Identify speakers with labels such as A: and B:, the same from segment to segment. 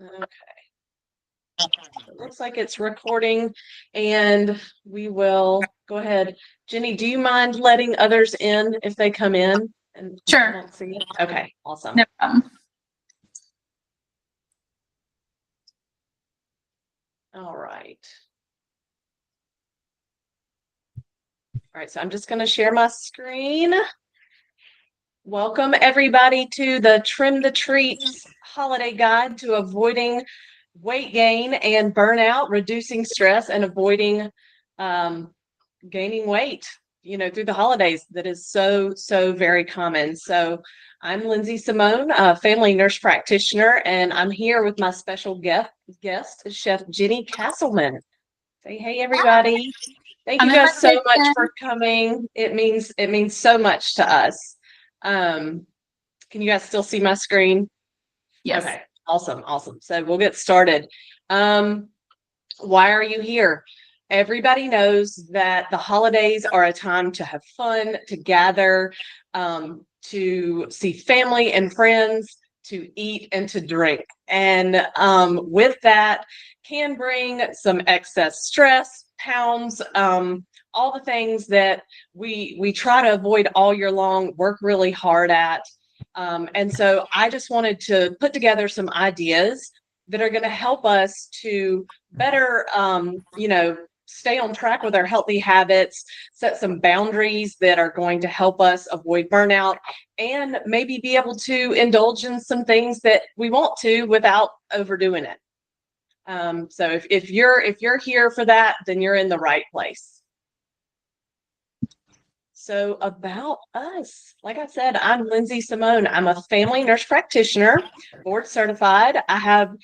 A: Okay. It looks like it's recording, and we will go ahead. Jenny, do you mind letting others in if they come in and I
B: Sure.
A: don't see it? Okay, awesome.
B: No problem.
A: All right. All right, so I'm just going to share my screen. Welcome, everybody, to the Trim the Treats Holiday Guide to Avoiding Weight Gain and Burnout, Reducing Stress, and Avoiding gaining weight, through the holidays. That is so very common. So I'm Lindsay Simone, a family nurse practitioner, and I'm here with my special guest, Chef Jennie Castleman. Say hey, everybody. Thank
B: I'm
A: you
B: in my
A: guys so much
B: kitchen.
A: for coming. It means so much to us. Can you guys still see my screen?
B: Yes.
A: Okay, awesome. So we'll get started. Why are you here? Everybody knows that the holidays are a time to have fun, to gather, to see family and friends, to eat and to drink. And with that can bring some excess stress, pounds, all the things that we try to avoid all year long, work really hard at. And so I just wanted to put together some ideas that are going to help us to better, stay on track with our healthy habits, set some boundaries that are going to help us avoid burnout, and maybe be able to indulge in some things that we want to without overdoing it. So if you're here for that, then you're in the right place. So about us, like I said, I'm Lindsay Simone. I'm a family nurse practitioner, board certified. I have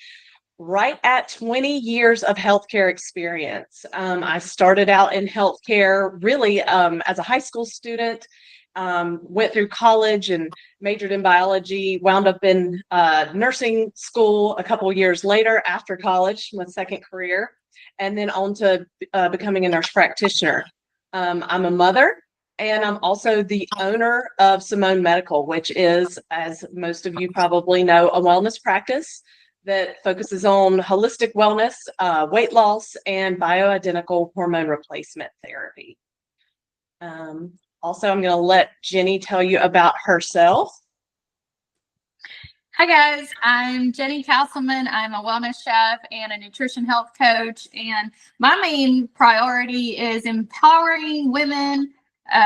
A: right at 20 years of healthcare experience. I started out in healthcare really as a high school student, went through college and majored in biology, wound up in nursing school a couple years later after college, my second career, and then on to becoming a nurse practitioner. I'm a mother. And I'm also the owner of Simone Medical, which is, as most of you probably know, a wellness practice that focuses on holistic wellness, weight loss, and bioidentical hormone replacement therapy. Also, I'm going to let Jenny tell you about herself.
B: Hi, guys. I'm Jennie Castleman. I'm a wellness chef and a nutrition health coach. And my main priority is empowering women,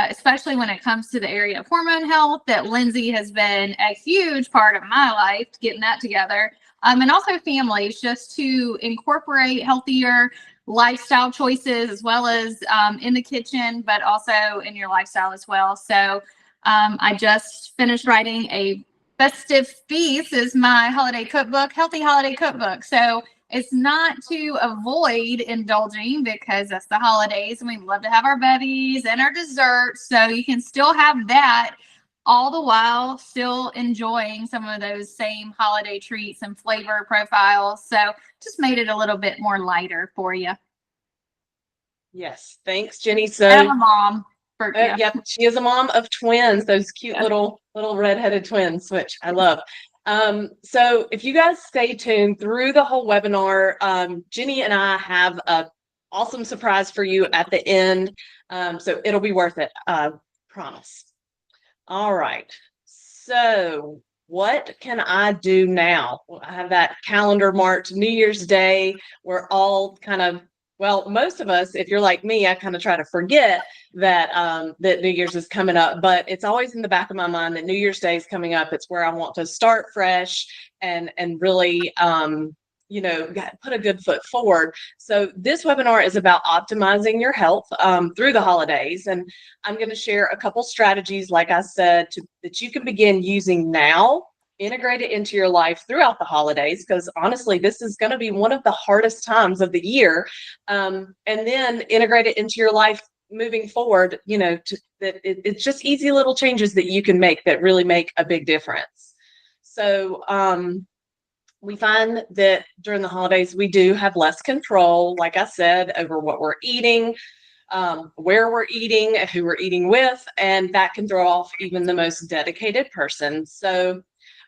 B: especially when it comes to the area of hormone health, that Lindsay has been a huge part of my life, getting that together. And also families, just to incorporate healthier lifestyle choices as well as in the kitchen, but also in your lifestyle as well. So I just finished writing a festive feast is my holiday cookbook, healthy holiday cookbook. So it's not to avoid indulging because that's the holidays and we love to have our bevies and our desserts. So you can still have that all the while still enjoying some of those same holiday treats and flavor profiles. So just made it a little bit more lighter for you.
A: Yes, thanks, Jenny. So
B: I'm a mom.
A: Yep, she is a mom of twins, those cute little redheaded twins, which I love. So if you guys stay tuned through the whole webinar, Jenny and I have a awesome surprise for you at the end. So it'll be worth it, promise. All right. So what can I do now? Well, I have that calendar marked New Year's Day. We're all kind of, well, most of us, if you're like me, I kind of try to forget that that New Year's is coming up, but it's always in the back of my mind that New Year's Day is coming up. It's where I want to start fresh and really put a good foot forward. So this webinar is about optimizing your health through the holidays, and I'm going to share a couple strategies, like I said, that you can begin using now, integrate it into your life throughout the holidays, because honestly, this is going to be one of the hardest times of the year, and then integrate it into your life moving forward. It's just easy little changes that you can make that really make a big difference. So we find that during the holidays, we do have less control, like I said, over what we're eating, where we're eating, who we're eating with, and that can throw off even the most dedicated person. So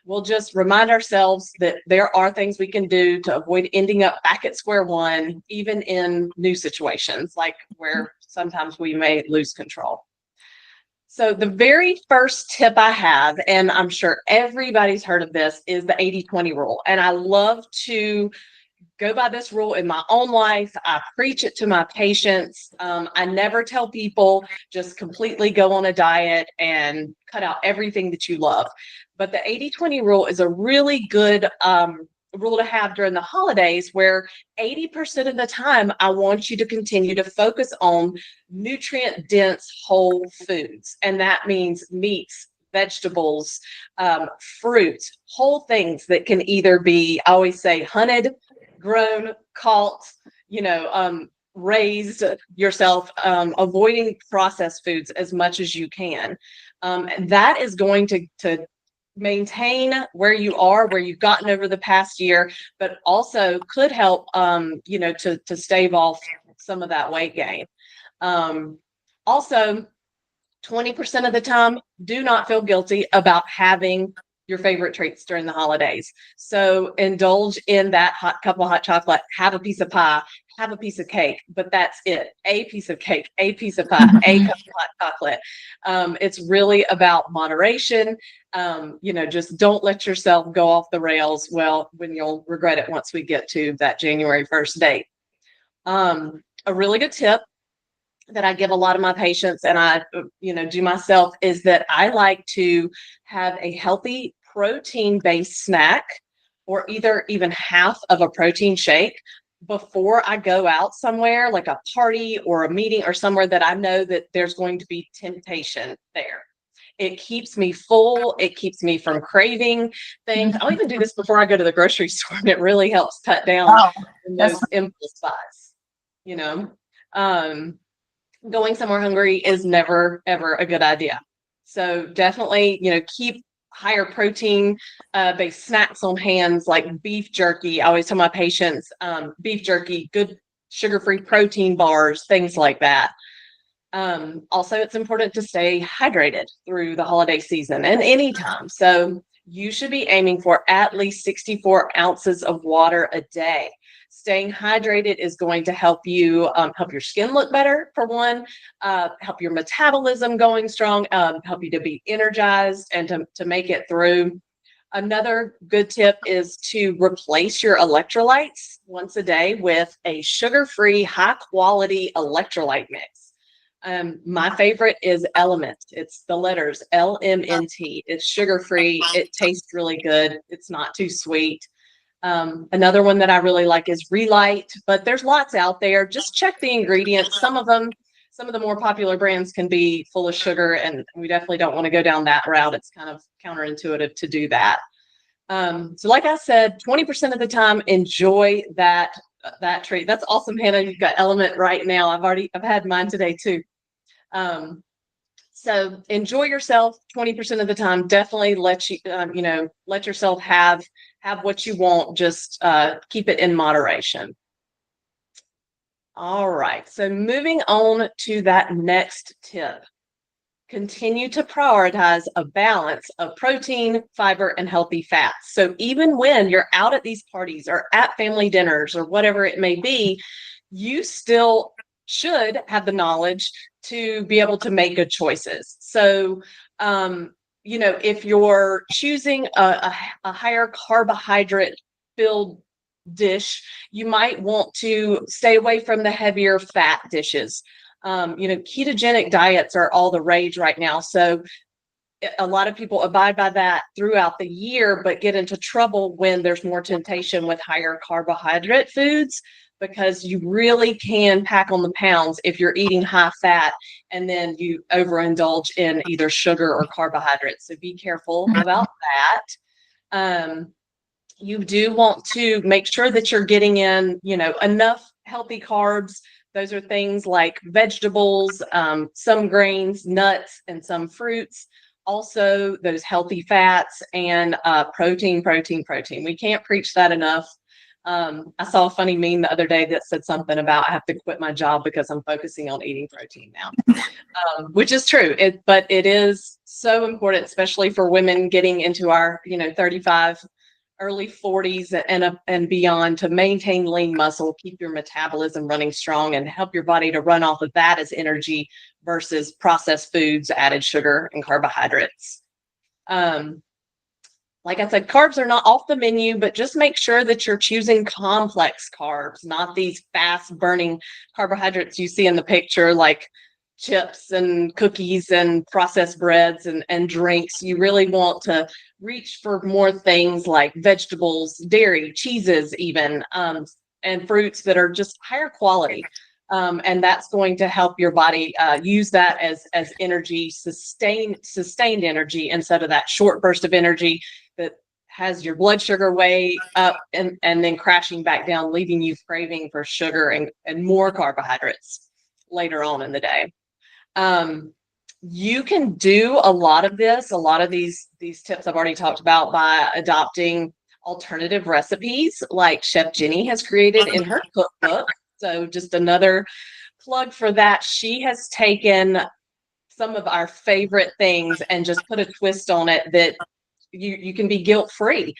A: we'll just remind ourselves that there are things we can do to avoid ending up back at square one, even in new situations, like where sometimes we may lose control. So the very first tip I have, and I'm sure everybody's heard of this, is the 80-20 rule. And I love to go by this rule in my own life. I preach it to my patients. I never tell people just completely go on a diet and cut out everything that you love. But the 80-20 rule is a really good rule to have during the holidays, where 80% of the time I want you to continue to focus on nutrient dense whole foods. And that means meats, vegetables, fruits, whole things that can either be, I always say, hunted, grown, caught, raised yourself, avoiding processed foods as much as you can. And that is going to maintain where you are, where you've gotten over the past year, but also could help, to stave off some of that weight gain. Also, 20% of the time, do not feel guilty about having your favorite treats during the holidays. So indulge in that hot cup of hot chocolate, have a piece of pie, have a piece of cake, but that's it. A piece of cake, a piece of pie, a cup of hot chocolate. It's really about moderation. Just don't let yourself go off the rails. Well, when you'll regret it once we get to that January 1st date. A really good tip that I give a lot of my patients, and I, do myself, is that I like to have a healthy protein-based snack, or either even half of a protein shake, before I go out somewhere, like a party or a meeting or somewhere that I know that there's going to be temptation there. It keeps me full. It keeps me from craving things. I'll even do this before I go to the grocery store, and it really helps cut down those impulse buys. Going somewhere hungry is never, ever a good idea. So definitely, keep higher protein based snacks on hands, like beef jerky. I always tell my patients, beef jerky, good sugar-free protein bars, things like that. Also, it's important to stay hydrated through the holiday season and anytime. So you should be aiming for at least 64 ounces of water a day. Staying hydrated is going to help you help your skin look better, for one, help your metabolism going strong, help you to be energized and to make it through. Another good tip is to replace your electrolytes once a day with a sugar-free, high-quality electrolyte mix. My favorite is Element. It's the letters LMNT. It's sugar-free. It tastes really good. It's not too sweet. Another one that I really like is Relight, but there's lots out there. Just check the ingredients. Some of the more popular brands can be full of sugar, and we definitely don't want to go down that route. It's kind of counterintuitive to do that. So like I said, 20% of the time, enjoy that treat. That's awesome, Hannah. You've got Element right now. I've had mine today too. So enjoy yourself 20% of the time. Definitely let yourself have what you want. Just keep it in moderation. All right. So moving on to that next tip. Continue to prioritize a balance of protein, fiber, and healthy fats. So even when you're out at these parties or at family dinners or whatever it may be, you still should have the knowledge to be able to make good choices. So, if you're choosing a higher carbohydrate filled dish, you might want to stay away from the heavier fat dishes. Ketogenic diets are all the rage right now. So a lot of people abide by that throughout the year, but get into trouble when there's more temptation with higher carbohydrate foods, because you really can pack on the pounds if you're eating high fat and then you overindulge in either sugar or carbohydrates. So be careful about that. You do want to make sure that you're getting in, enough healthy carbs. Those are things like vegetables, some grains, nuts, and some fruits. Also, those healthy fats and protein. We can't preach that enough. I saw a funny meme the other day that said something about I have to quit my job because I'm focusing on eating protein now, which is true. But it is so important, especially for women getting into our 35, early 40s and beyond, to maintain lean muscle, keep your metabolism running strong, and help your body to run off of that as energy versus processed foods, added sugar, and carbohydrates. Um, like I said, carbs are not off the menu, but just make sure that you're choosing complex carbs, not these fast burning carbohydrates you see in the picture, like chips and cookies and processed breads and drinks. You really want to reach for more things like vegetables, dairy, cheeses, even, and fruits that are just higher quality. And that's going to help your body use that as energy, sustained energy, instead of that short burst of energy that has your blood sugar way up and then crashing back down, leaving you craving for sugar and more carbohydrates later on in the day. You can do a lot of these tips I've already talked about by adopting alternative recipes like Chef Jennie has created in her cookbook. So just another plug for that. She has taken some of our favorite things and just put a twist on it that you can be guilt-free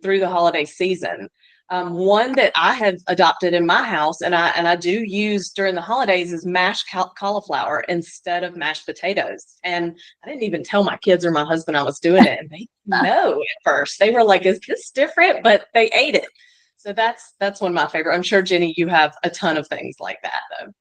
A: through the holiday season. One that I have adopted in my house and I do use during the holidays is mashed cauliflower instead of mashed potatoes. And I didn't even tell my kids or my husband I was doing it, and they didn't know at first. They were like, "Is this different?" But they ate it. So that's one of my favorite. I'm sure, Jennie, you have a ton of things like that though.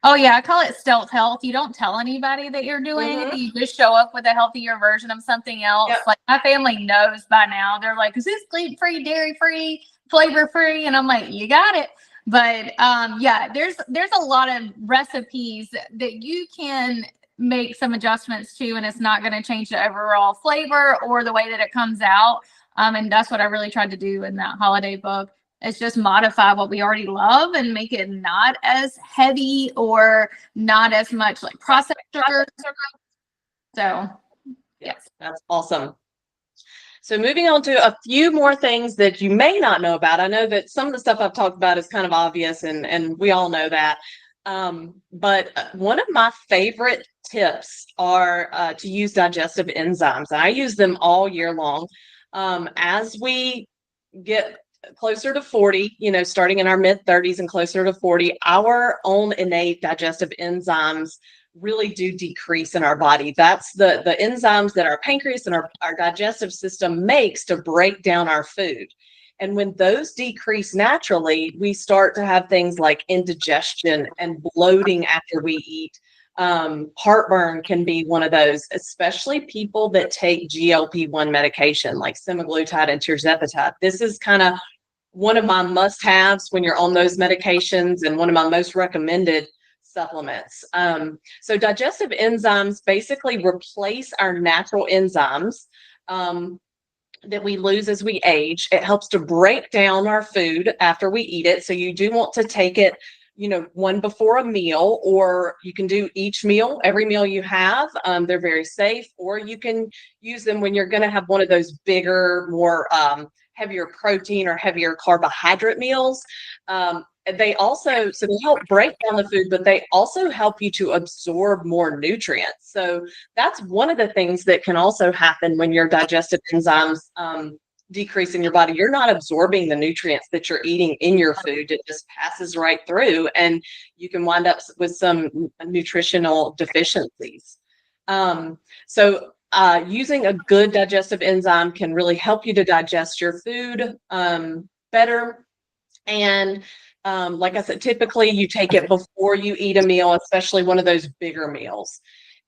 B: Oh yeah, I call it stealth health. You don't tell anybody that you're doing it.
A: Mm-hmm.
B: You just show up with a healthier version of something else.
A: Yep.
B: Like my family knows by now. They're like, "Is this gluten-free, dairy-free, flavor-free?" And I'm like, "You got it." But yeah, there's a lot of recipes that you can make some adjustments to, and it's not going to change the overall flavor or the way that it comes out. And that's what I really tried to do in that holiday book. It's just modify what we already love and make it not as heavy or not as much like processed sugar. So, yes.
A: That's awesome. So moving on to a few more things that you may not know about. I know that some of the stuff I've talked about is kind of obvious, and we all know that. But one of my favorite tips are to use digestive enzymes. I use them all year long. As we get closer to 40, starting in our mid 30s and closer to 40, our own innate digestive enzymes really do decrease in our body. That's the enzymes that our pancreas and our digestive system makes to break down our food. And when those decrease naturally, we start to have things like indigestion and bloating after we eat. Heartburn can be one of those, especially people that take GLP-1 medication like semaglutide and tirzepatide. This is kind of one of my must-haves when you're on those medications, and one of my most recommended supplements. So digestive enzymes basically replace our natural enzymes that we lose as we age. It helps to break down our food after we eat it. So you do want to take it, one before a meal, or you can do each meal, every meal you have. They're very safe, or you can use them when you're going to have one of those bigger, more heavier protein or heavier carbohydrate meals. They help break down the food, but they also help you to absorb more nutrients. So that's one of the things that can also happen when your digestive enzymes decrease in your body. You're not absorbing the nutrients that you're eating in your food. It just passes right through, and you can wind up with some nutritional deficiencies. Using a good digestive enzyme can really help you to digest your food better. And like I said, typically you take it before you eat a meal, especially one of those bigger meals.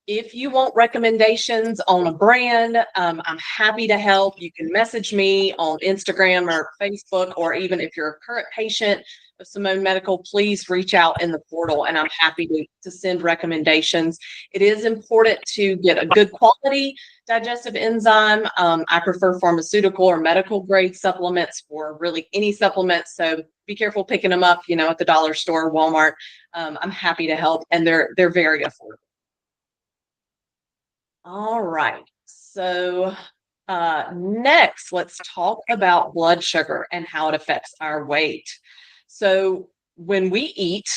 A: If you want recommendations on a brand, I'm happy to help. You can message me on Instagram or Facebook, or even if you're a current patient of Simone Medical, please reach out in the portal, and I'm happy to send recommendations. It is important to get a good quality digestive enzyme. I prefer pharmaceutical or medical grade supplements for really any supplements. So be careful picking them up, at the dollar store, Walmart. I'm happy to help, and they're very affordable. All right. So Next, let's talk about blood sugar and how it affects our weight. So when we eat,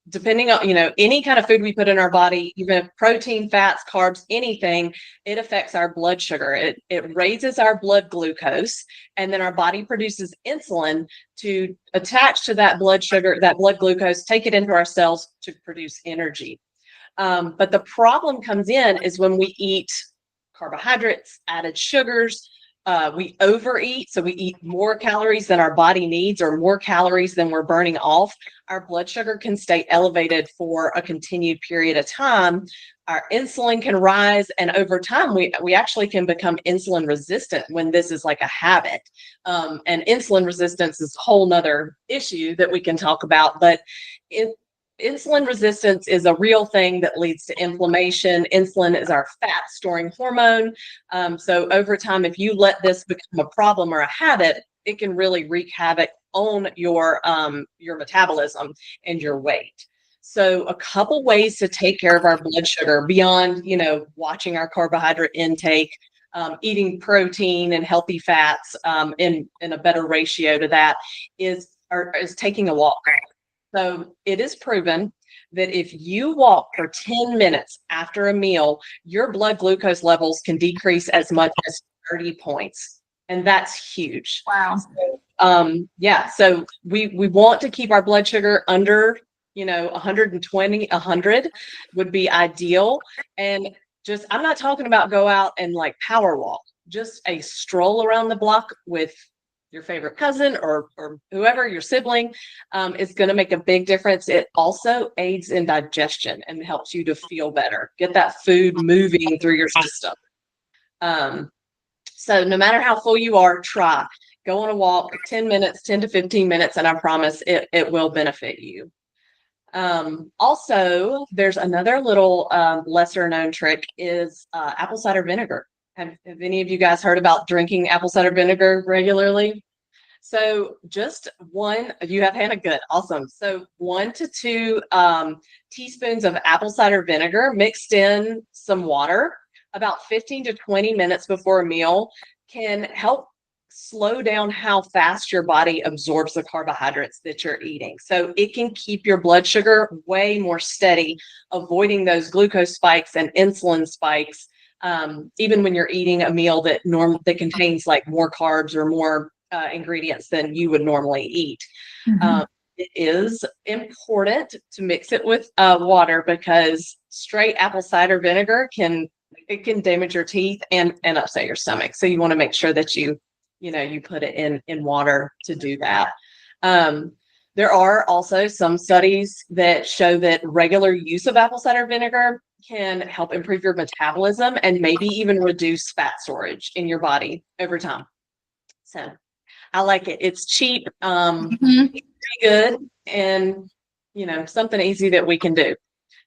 A: depending on, any kind of food we put in our body, even protein, fats, carbs, anything, it affects our blood sugar. It raises our blood glucose, and then our body produces insulin to attach to that blood sugar, that blood glucose, take it into our cells to produce energy. But the problem comes in is when we eat carbohydrates, added sugars. We overeat, so we eat more calories than our body needs or more calories than we're burning off. Our blood sugar can stay elevated for a continued period of time. Our insulin can rise, and over time, we actually can become insulin resistant when this is like a habit. And insulin resistance is a whole nother issue that we can talk about, but insulin resistance is a real thing that leads to inflammation. Insulin is our fat storing hormone. So over time, if you let this become a problem or a habit, it can really wreak havoc on your metabolism and your weight. So a couple ways to take care of our blood sugar beyond, watching our carbohydrate intake, eating protein and healthy fats in a better ratio to that is taking a walk. So it is proven that if you walk for 10 minutes after a meal, your blood glucose levels can decrease as much as 30 points. And that's huge.
B: Wow.
A: Yeah. So we want to keep our blood sugar under, 120, 100 would be ideal. And I'm not talking about go out and like power walk, just a stroll around the block with your favorite cousin or whoever, your sibling, is going to make a big difference. It also aids in digestion and helps you to feel better, get that food moving through your system. So no matter how full you are, go on a walk, 10 minutes, 10 to 15 minutes, and I promise it will benefit you. Also, there's another little lesser known trick is apple cider vinegar. Have any of you guys heard about drinking apple cider vinegar regularly? So just you have, Hannah, good, awesome. So 1 to 2 teaspoons of apple cider vinegar mixed in some water about 15 to 20 minutes before a meal can help slow down how fast your body absorbs the carbohydrates that you're eating. So it can keep your blood sugar way more steady, avoiding those glucose spikes and insulin spikes. Even when you're eating a meal that contains like more carbs or more ingredients than you would normally eat.
B: Mm-hmm.
A: It is important to mix it with water because straight apple cider vinegar can damage your teeth and upset your stomach. So you want to make sure that you put it in water to do that. There are also some studies that show that regular use of apple cider vinegar can help improve your metabolism and maybe even reduce fat storage in your body over time. So I like it. It's cheap, pretty good, and something easy that we can do.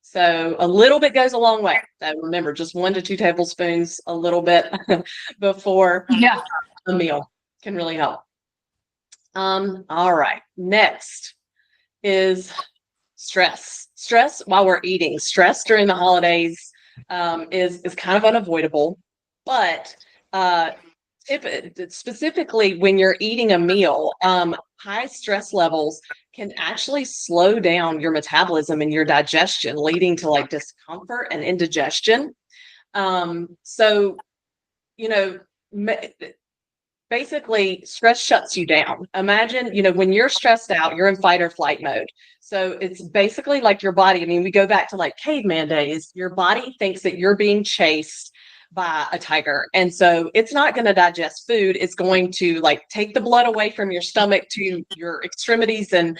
A: So a little bit goes a long way. So remember, just 1 to 2 tablespoons, a little bit before a meal can really help. All right. Next is stress. Stress while we're eating. Stress during the holidays is kind of unavoidable, but specifically when you're eating a meal, high stress levels can actually slow down your metabolism and your digestion, leading to like discomfort and indigestion. So, basically stress shuts you down. Imagine, when you're stressed out, you're in fight or flight mode. So it's basically like your body. I mean, we go back to like caveman days. Your body thinks that you're being chased by a tiger. And so it's not going to digest food. It's going to like take the blood away from your stomach to your extremities and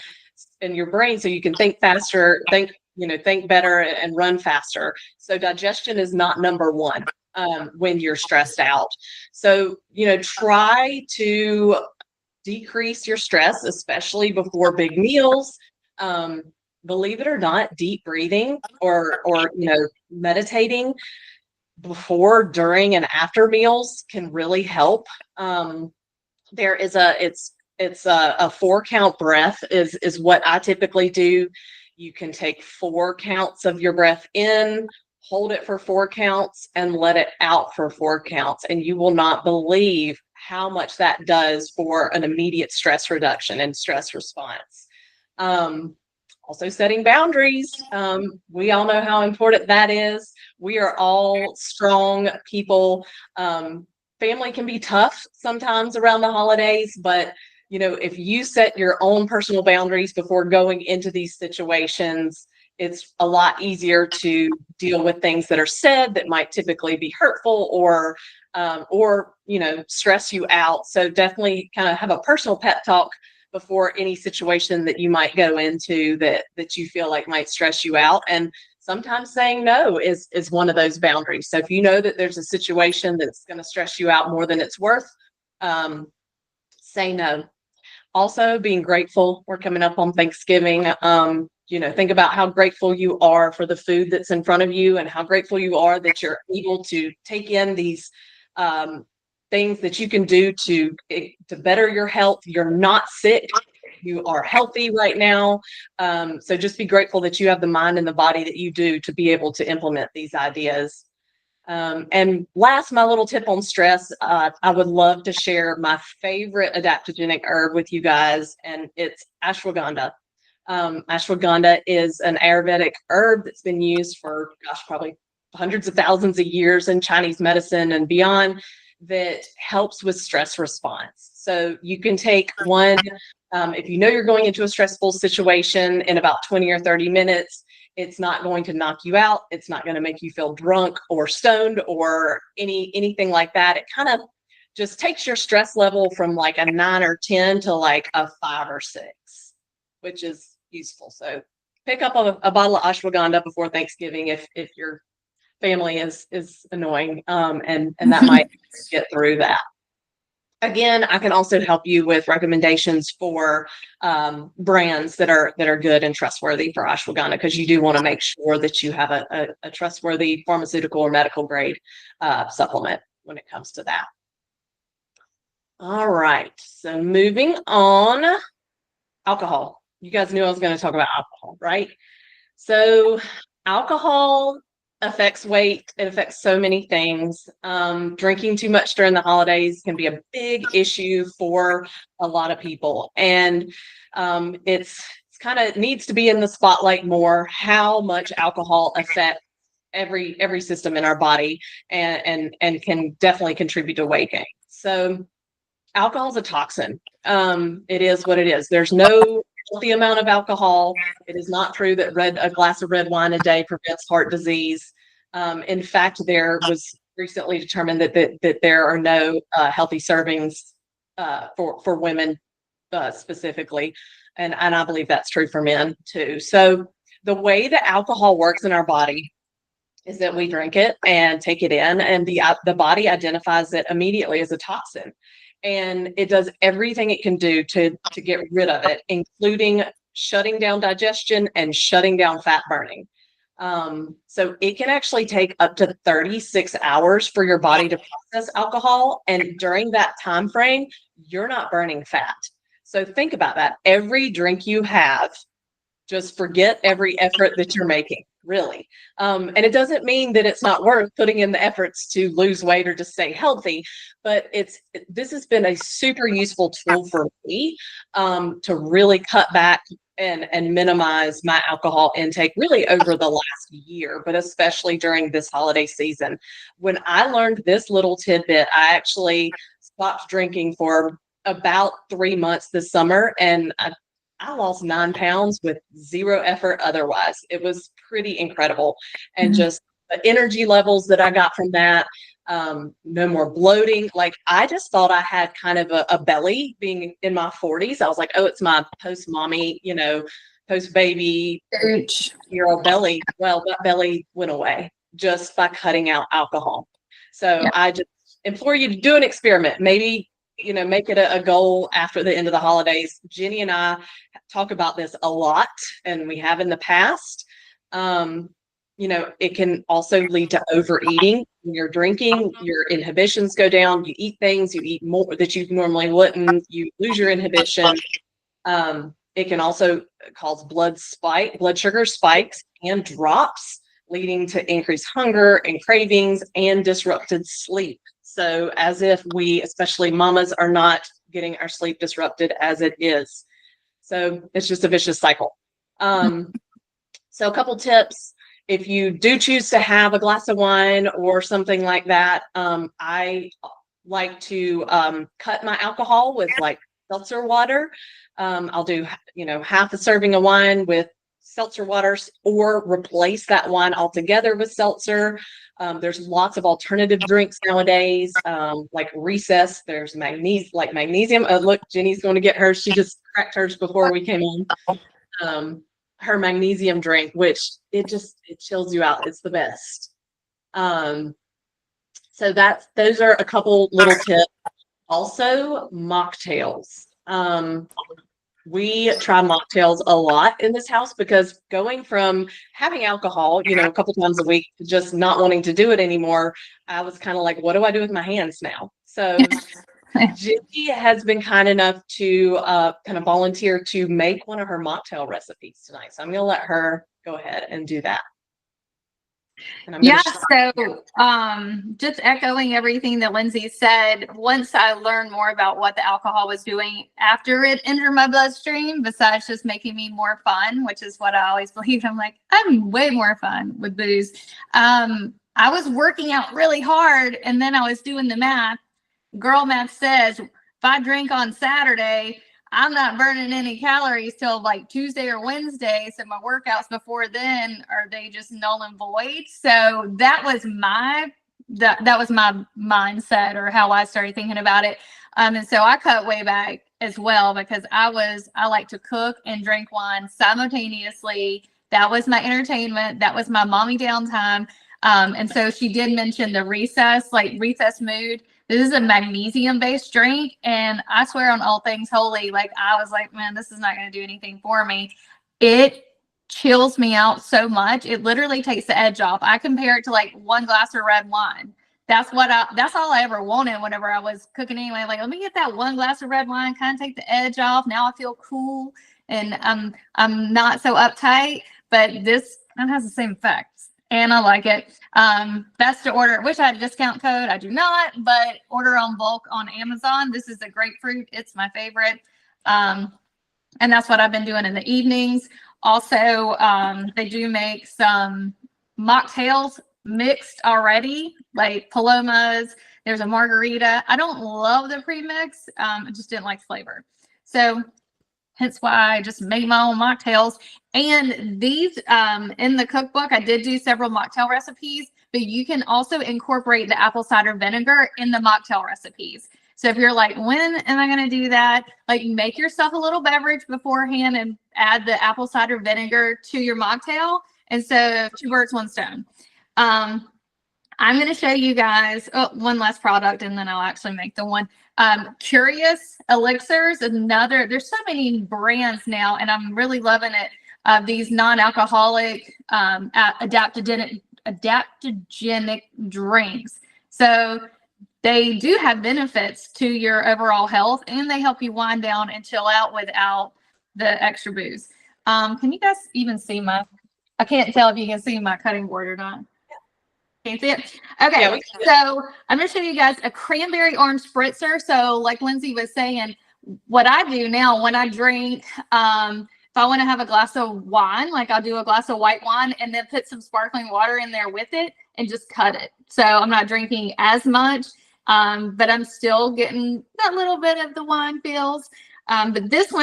A: your brain so you can think faster, think better and run faster. So digestion is not number one when you're stressed out. So, try to decrease your stress, especially before big meals. Believe it or not, deep breathing or meditating before, during, and after meals can really help. There is it's a 4-count breath is what I typically do. You can take 4 counts of your breath in, hold it for 4 counts, and let it out for 4 counts. And you will not believe how much that does for an immediate stress reduction and stress response. Also setting boundaries. We all know how important that is. We are all strong people. Family can be tough sometimes around the holidays, but if you set your own personal boundaries before going into these situations, it's a lot easier to deal with things that are said that might typically be hurtful or stress you out. So definitely kind of have a personal pep talk before any situation that you might go into that you feel like might stress you out. And sometimes saying no is one of those boundaries. So if you know that there's a situation that's going to stress you out more than it's worth, say no. Also, being grateful. We're coming up on Thanksgiving. Think about how grateful you are for the food that's in front of you, and how grateful you are that you're able to take in these things that you can do to better your health. You're not sick. You are healthy right now. So just be grateful that you have the mind and the body that you do to be able to implement these ideas. And last, my little tip on stress, I would love to share my favorite adaptogenic herb with you guys, and it's ashwagandha. Ashwagandha is an Ayurvedic herb that's been used for, probably hundreds of thousands of years in Chinese medicine and beyond, that helps with stress response. So you can take one, if you know you're going into a stressful situation, in about 20 or 30 minutes. It's not going to knock you out. It's not going to make you feel drunk or stoned or anything like that. It kind of just takes your stress level from like a 9 or 10 to like a 5 or 6, which is useful. So pick up a bottle of ashwagandha before Thanksgiving if your family is annoying, and that might get through that. Again, I can also help you with recommendations for brands that are good and trustworthy for ashwagandha, because you do want to make sure that you have a trustworthy pharmaceutical or medical grade supplement when it comes to that. All right, so moving on, alcohol. You guys knew I was going to talk about alcohol, right? So alcohol affects weight. It affects so many things. Drinking too much during the holidays can be a big issue for a lot of people. And it's kind of needs to be in the spotlight more, how much alcohol affects every system in our body, and can definitely contribute to weight gain. So alcohol is a toxin. It is what it is. There's no healthy amount of alcohol. It is not true that a glass of red wine a day prevents heart disease. In fact, there was recently determined that there are no healthy servings for women specifically, and I believe that's true for men too. So the way that alcohol works in our body is that we drink it and take it in, and the body identifies it immediately as a toxin. And it does everything it can do to get rid of it, including shutting down digestion and shutting down fat burning. So it can actually take up to 36 hours for your body to process alcohol. And during that time frame, you're not burning fat. So think about that. Every drink you have, just forget every effort that you're making, really. And it doesn't mean that it's not worth putting in the efforts to lose weight or to stay healthy, but this has been a super useful tool for me to really cut back and minimize my alcohol intake really over the last year, but especially during this holiday season. When I learned this little tidbit, I actually stopped drinking for about 3 months this summer, and I lost 9 pounds with zero effort otherwise. It was pretty incredible. And just the energy levels that I got from that, no more bloating. Like, I just thought I had kind of a belly being in my 40s. I was like, oh, it's my post-mommy, post-baby year-old belly. Well, that belly went away just by cutting out alcohol. So yeah. I just implore you to do an experiment. Maybe make it a goal after the end of the holidays. Jennie and I talk about this a lot, and we have in the past. It can also lead to overeating. When you're drinking, your inhibitions go down. You eat things, you eat more that you normally wouldn't. You lose your inhibition. It can also cause blood sugar spikes and drops leading to increased hunger and cravings and disrupted sleep. So as if we, especially mamas, are not getting our sleep disrupted as it is. So it's just a vicious cycle. So a couple tips. If you do choose to have a glass of wine or something like that, I like to cut my alcohol with like seltzer water. I'll do, half a serving of wine with seltzer waters or replace that wine altogether with seltzer. There's lots of alternative drinks nowadays, like Recess. There's magnesium. Look, Jenny's going to get hers. She just cracked hers before we came on. Her magnesium drink, which it chills you out. It's the best. So those are a couple little tips. Also, mocktails. We try mocktails a lot in this house because going from having alcohol, a couple times a week to just not wanting to do it anymore, I was kind of like, what do I do with my hands now? So Jenny has been kind enough to kind of volunteer to make one of her mocktail recipes tonight. So I'm going to let her go ahead and do that.
B: Yeah, so just echoing everything that Lindsay said, once I learned more about what the alcohol was doing after it entered my bloodstream, besides just making me more fun, which is what I always believed, I'm like, I'm way more fun with booze. I was working out really hard, and then I was doing the math. Girl math says if I drink on Saturday, I'm not burning any calories till like Tuesday or Wednesday. So my workouts before then, are they just null and void? So that was my mindset, or how I started thinking about it. And so I cut way back as well, because I like to cook and drink wine simultaneously. That was my entertainment. That was my mommy downtime. And so she did mention the Recess mood. This is a magnesium-based drink, and I swear on all things holy, like I was like, man, this is not going to do anything for me. It chills me out so much. It literally takes the edge off. I compare it to like one glass of red wine. That's all I ever wanted whenever I was cooking anyway. Like, let me get that one glass of red wine, kind of take the edge off. Now I feel cool, and I'm not so uptight, but this kind of has the same effects. And I like it. Best to order. Wish I had a discount code. I do not, but order on bulk on Amazon. This is a grapefruit. It's my favorite. And that's what I've been doing in the evenings. Also, they do make some mocktails mixed already, like Palomas. There's a margarita. I don't love the premix. I just didn't like flavor. So hence why I just made my own mocktails. And these, in the cookbook, I did do several mocktail recipes, but you can also incorporate the apple cider vinegar in the mocktail recipes. So if you're like, when am I going to do that? Like, make yourself a little beverage beforehand and add the apple cider vinegar to your mocktail. And so 2 birds, 1 stone. I'm going to show you guys one last product, and then I'll actually make the one. Curious Elixirs, there's so many brands now, and I'm really loving it. These non-alcoholic adaptogenic drinks. So they do have benefits to your overall health, and they help you wind down and chill out without the extra booze. Can you guys even see I can't tell if you can see my cutting board or not. Can you see it? Okay, yeah, so I'm going to show you guys a cranberry orange spritzer. So like Lindsay was saying, what I do now when I drink, if I want to have a glass of wine, like I'll do a glass of white wine and then put some sparkling water in there with it and just cut it. So I'm not drinking as much, but I'm still getting that little bit of the wine feels. But this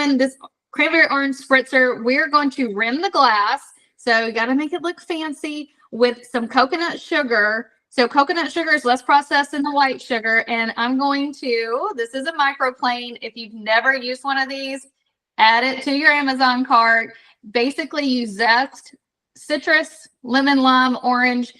B: cranberry orange spritzer, we're going to rim the glass. So you got to make it look fancy with some coconut sugar. So coconut sugar is less processed than the white sugar. And I'm going to, this is a microplane. If you've never used one of these, add it to your Amazon cart. Basically, you zest citrus, lemon, lime, orange.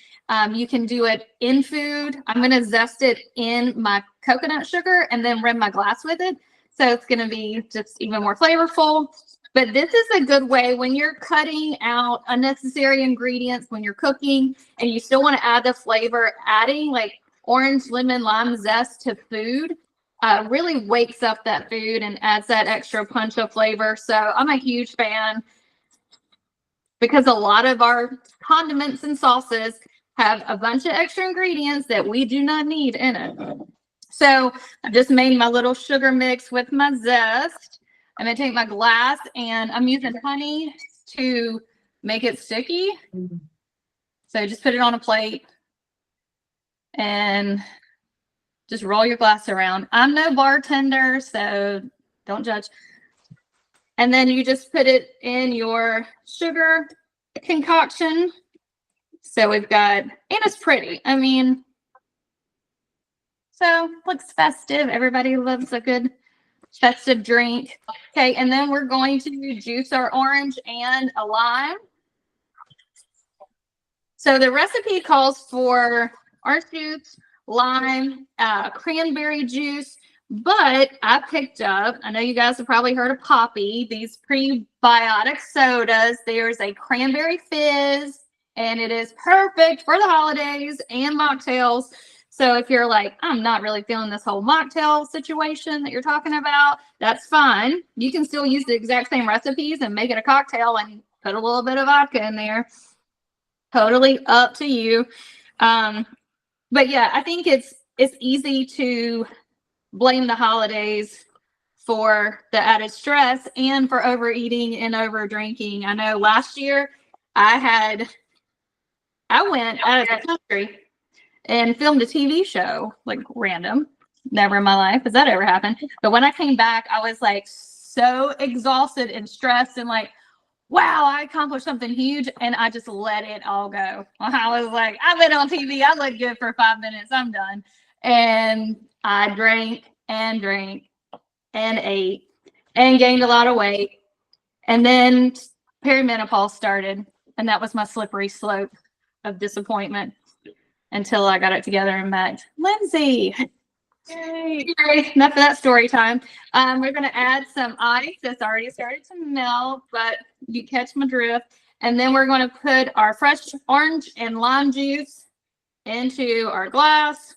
B: You can do it in food. I'm going to zest it in my coconut sugar and then rim my glass with it. So it's going to be just even more flavorful. But this is a good way when you're cutting out unnecessary ingredients, when you're cooking and you still want to add the flavor, adding like orange, lemon, lime zest to food really wakes up that food and adds that extra punch of flavor. So I'm a huge fan. because a lot of our condiments and sauces have a bunch of extra ingredients that we do not need in it. So I just made my little sugar mix with my zest. I'm going to take my glass and I'm using honey to make it sticky. So just put it on a plate and just roll your glass around. I'm no bartender, so don't judge. And then you just put it in your sugar concoction. So we've got, and it's pretty. I mean, so looks festive. Everybody loves a good festive drink. Okay, and then we're going to juice our orange and a lime. So the recipe calls for orange juice, lime, cranberry juice, but I picked up, I know you guys have probably heard of Poppy, these prebiotic sodas. There's a cranberry fizz, and it is perfect for the holidays and mocktails. So if you're like, I'm not really feeling this whole mocktail situation that you're talking about, that's fine. You can still use the exact same recipes and make it a cocktail and put a little bit of vodka in there. Totally up to you. But yeah, I think it's easy to blame the holidays for the added stress and for overeating and over drinking. I know last year I went out of the country and filmed a TV show, like random. Never in my life has that ever happened. But when I came back, I was like so exhausted and stressed and like, wow, I accomplished something huge, and I just let it all go. I was like, I've been on TV. I look good for 5 minutes. I'm done. And I drank and ate and gained a lot of weight. And then perimenopause started, and that was my slippery slope of disappointment until I got it together and met Lindsay. Yay. Enough of that story time. We're going to add some ice that's already started to melt, but you catch my drift. And then we're going to put our fresh orange and lime juice into our glass.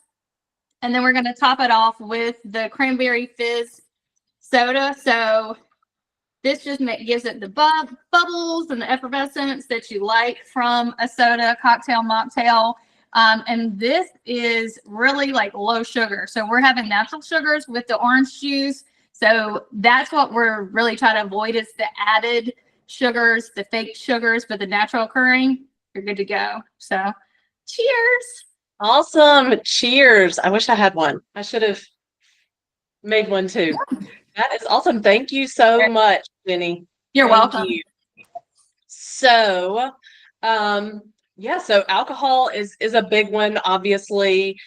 B: And then we're going to top it off with the cranberry fizz soda. So this just gives it the bubbles and the effervescence that you like from a soda, cocktail, mocktail. And this is really like low sugar. So we're having natural sugars with the orange juice. So that's what we're really trying to avoid is the added sugars, the fake sugars, but the natural occurring. You're good to go. So cheers.
A: Awesome. Cheers. I wish I had one. I should have made one too. That is awesome. Thank you so much, Jenny.
B: You're welcome.
A: You. So, yeah, so alcohol is a big one, obviously,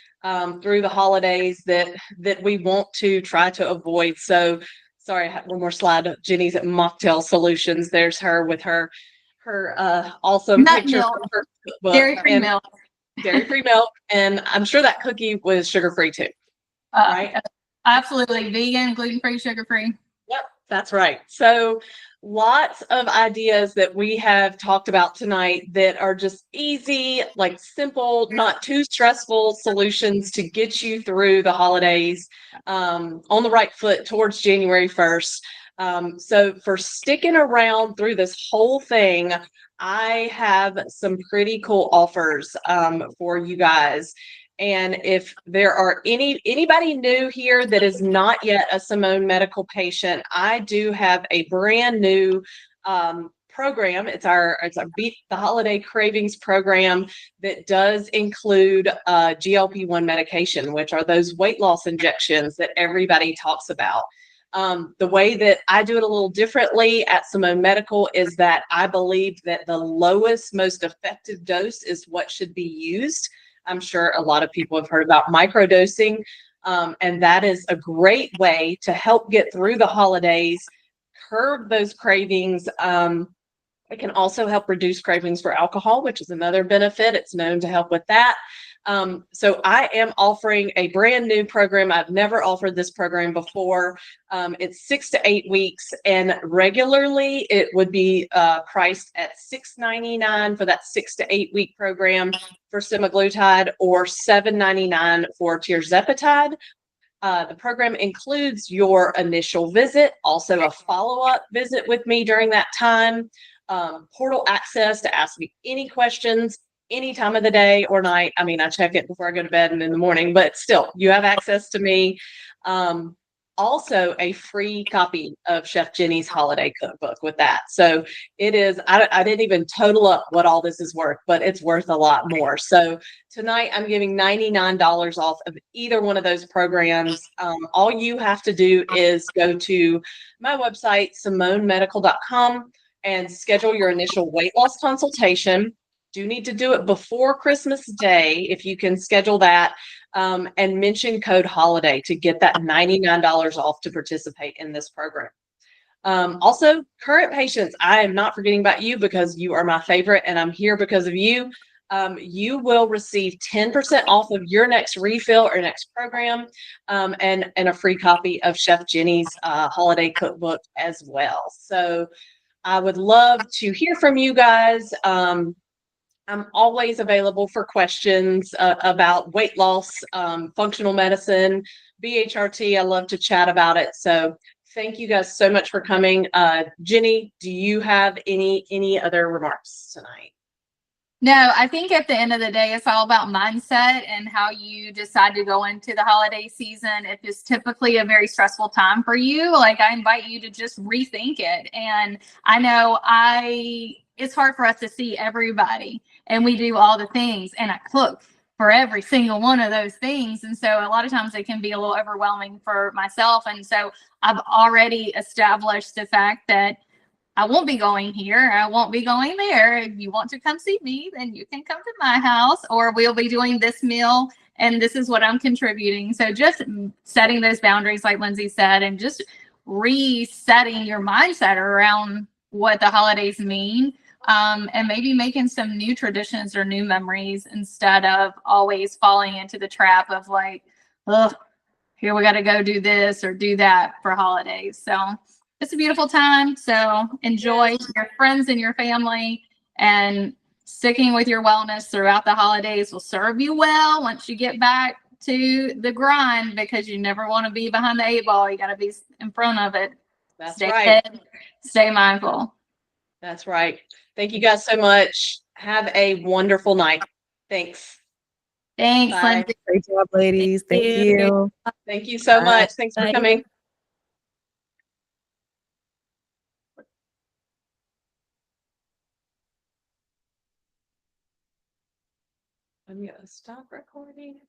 A: through the holidays that we want to try to avoid. So, sorry, I have one more slide. Jenny's at Mocktail Solutions. There's her with her awesome
B: Nut
A: picture
B: milk.
A: from her cookbook.
B: Dairy-free milk.
A: Dairy-free milk, and I'm sure that cookie was sugar-free too, right?
B: Absolutely, vegan, gluten-free, sugar-free.
A: Yep, that's right. So lots of ideas that we have talked about tonight that are just easy, like simple, not too stressful solutions to get you through the holidays on the right foot towards January 1st. So for sticking around through this whole thing, I have some pretty cool offers for you guys. And if there are anybody new here that is not yet a Simone medical patient, I do have a brand new program. It's our Beat the Holiday Cravings program that does include GLP-1 medication, which are those weight loss injections that everybody talks about. The way that I do it a little differently at Simone Medical is that I believe that the lowest, most effective dose is what should be used. I'm sure a lot of people have heard about microdosing, and that is a great way to help get through the holidays, curb those cravings. It can also help reduce cravings for alcohol, which is another benefit. It's known to help with that. So I am offering a brand new program. I've never offered this program before. It's 6 to 8 weeks, and regularly it would be priced at $6.99 for that 6 to 8 week program for semaglutide, or $7.99 for tirzepatide. The program includes your initial visit, also a follow-up visit with me during that time, portal access to ask me any questions any time of the day or night. I mean, I check it before I go to bed and in the morning, but still, you have access to me. Um, Also, a free copy of Chef Jennie's holiday cookbook with that. So it is, I didn't even total up what all this is worth, but it's worth a lot more. So tonight I'm giving $99 off of either one of those programs. All you have to do is go to my website, simonemedical.com, and schedule your initial weight loss consultation. Do need to do it before Christmas Day if you can schedule that, and mention code holiday to get that $99 off to participate in this program. Also, current patients, I am not forgetting about you because you are my favorite and I'm here because of you. You will receive 10% off of your next refill or next program, and a free copy of Chef Jennie's holiday cookbook as well. So I would love to hear from you guys. I'm always available for questions about weight loss, functional medicine, BHRT. I love to chat about it. So thank you guys so much for coming. Jennie, do you have any other remarks tonight?
B: No, I think at the end of the day, it's all about mindset and how you decide to go into the holiday season. If it's typically a very stressful time for you, like I invite you to just rethink it. And I know it's hard for us to see everybody and we do all the things and I cook for every single one of those things. And so a lot of times it can be a little overwhelming for myself. And so I've already established the fact that I won't be going here. I won't be going there. If you want to come see me, then you can come to my house, or we'll be doing this meal and this is what I'm contributing. So just setting those boundaries, like Lindsay said, and just resetting your mindset around what the holidays mean, and maybe making some new traditions or new memories instead of always falling into the trap of like, oh, here we got to go do this or do that for holidays. So it's a beautiful time. So enjoy your friends and your family, and sticking with your wellness throughout the holidays will serve you well once you get back to the grind, because you never want to be behind the eight ball. You got to be in front of it.
A: That's
B: Stay
A: right.
B: ahead, stay mindful.
A: That's right. Thank you guys so much. Have a wonderful night. Thanks.
B: Thanks,
A: Bye.
B: Lindsay.
C: Great job, ladies. Thank you.
A: Thank you so
C: Bye.
A: much. Thanks for
B: Bye.
A: coming. I'm gonna stop recording.